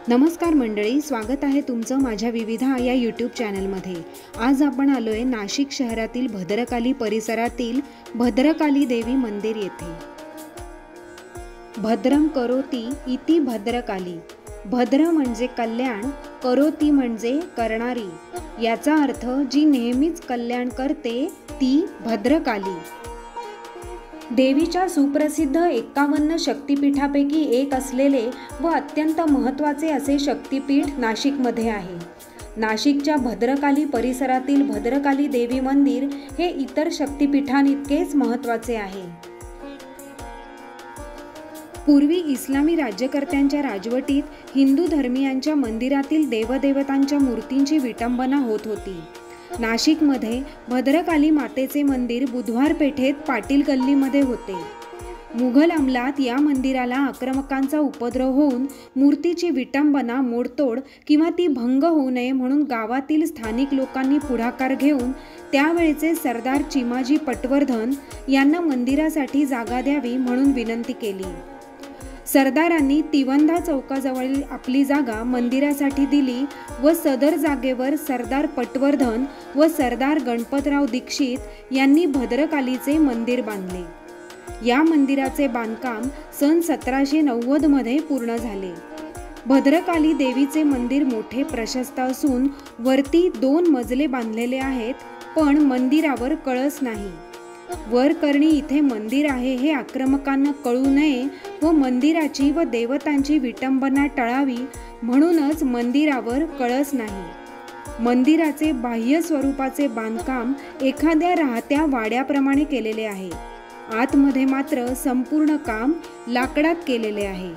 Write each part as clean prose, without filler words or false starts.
नमस्कार मंडळी, स्वागत आहे तुमचं माझ्या विविधा या यूट्यूब चॅनलमध्ये। आज आपण आलोय नाशिक शहरातील भद्रकाली परिसरातील भद्रकाली देवी मंदिर येथे। भद्रम करोती इति भद्रकाली। भद्र म्हणजे कल्याण, करोती म्हणजे करणारी। याचा अर्थ जी नेहमीच कल्याण करते ती भद्रकाली। देवीच्या सुप्रसिद्ध 51 शक्तिपीठापैकी एक असलेले व अत्यंत महत्त्वाचे असे शक्तिपीठ नाशिकमध्ये आहे। नाशिकच्या भद्रकाली परिसरातील भद्रकाली देवी मंदिर हे इतर शक्तिपीठांइतकेच महत्त्वाचे आहे। पूर्वी इस्लामी राज्यकर्त्यांच्या राजवटीत हिंदू धर्मीयांच्या मंदिरातील देवदेवतांच्या मूर्तींची विटंबना होत होती। नाशिकमध्ये भद्रकाली मातेचे मंदिर बुधवार पेठेत पाटील गल्लीमध्ये होते। मुघल अंमलात या मंदिराला आक्रमकांचा उपद्रव होऊन मूर्तीची विटंबना, मोडतोड किंवा ती भंग होऊ नये म्हणून गावातील स्थानिक लोकांनी पुढाकार घेऊन त्यावेळेचे सरदार चिमाजी पटवर्धन यांना मंदिरासाठी जागा द्यावी म्हणून विनंती केली। सरदारांनी तिवंदा चौकाजवळील आपली जागा मंदिरासाठी दिली व सदर जागेवर सरदार पटवर्धन व सरदार गणपतराव दीक्षित यांनी भद्रकालीचे मंदिर बांधले। या मंदिराचे बांधकाम सन 1790 मध्ये पूर्ण झाले। भद्रकाली देवीचे मंदिर मोठे प्रशस्त असून वरती 2 मजले बांधलेले आहेत, पण मंदिरावर कळस नाही। वर करणी इथे मंदिर आहे हे आक्रमकांना कळू नये व मंदिराची व देवतांची विटंबना टळावी म्हणूनच मंदिरावर कळस नाही। मंदिराचे बाह्य स्वरूपाचे बांधकाम एखाद्या राहत्या वाड्याप्रमाणे केलेले आहे। आतमध्ये मात्र संपूर्ण काम लाकडात केलेले आहे।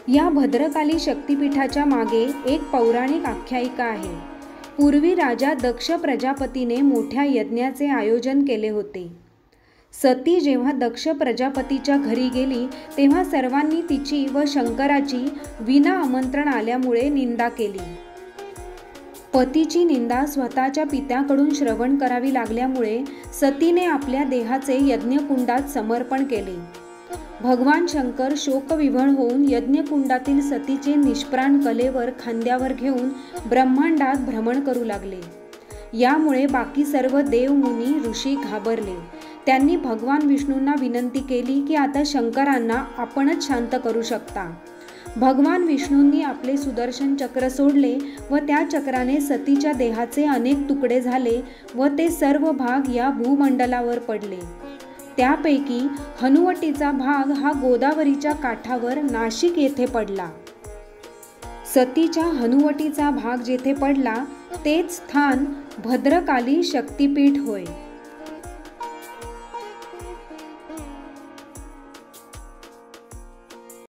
या भद्रकाली शक्तिपीठाच्या मागे एक पौराणिक आख्यायिका आहे। पूर्वी राजा दक्ष प्रजापतीने मोठ्या यज्ञाचे आयोजन केले होते। सती जेव्हा दक्ष प्रजापतीच्या घरी गेली तेव्हा सर्वांनी तिची व शंकराची विना आमंत्रण आल्यामुळे निंदा केली। पतीची निंदा स्वतःच्या पित्याकडून श्रवण करावी लागल्यामुळे सतीने आपल्या देहाचे यज्ञकुंडात समर्पण केले। भगवान शंकर शोकविव्हळ होऊन यज्ञकुंडातील सतीचे निष्प्राण कलेवर खांद्यावर घेऊन ब्रह्मांडात भ्रमण करू लागले। यामुळे बाकी सर्व देव, मुनी, ऋषी घाबरले। त्यांनी भगवान विष्णूंना विनंती केली की आता शंकरांना आपणच शांत करू शकता। भगवान विष्णूंनी आपले सुदर्शन चक्र सोडले व त्या चक्राने सतीच्या देहाचे अनेक तुकडे झाले व ते सर्व भाग या भूमंडलावर पडले। त्यापैकी हनुवटीचा भाग हा गोदावरीच्या काठावर नाशिक येथे पडला। सतीच्या हनुवटीचा भाग जेथे पडला तेच स्थान भद्रकाली शक्तिपीठ होय।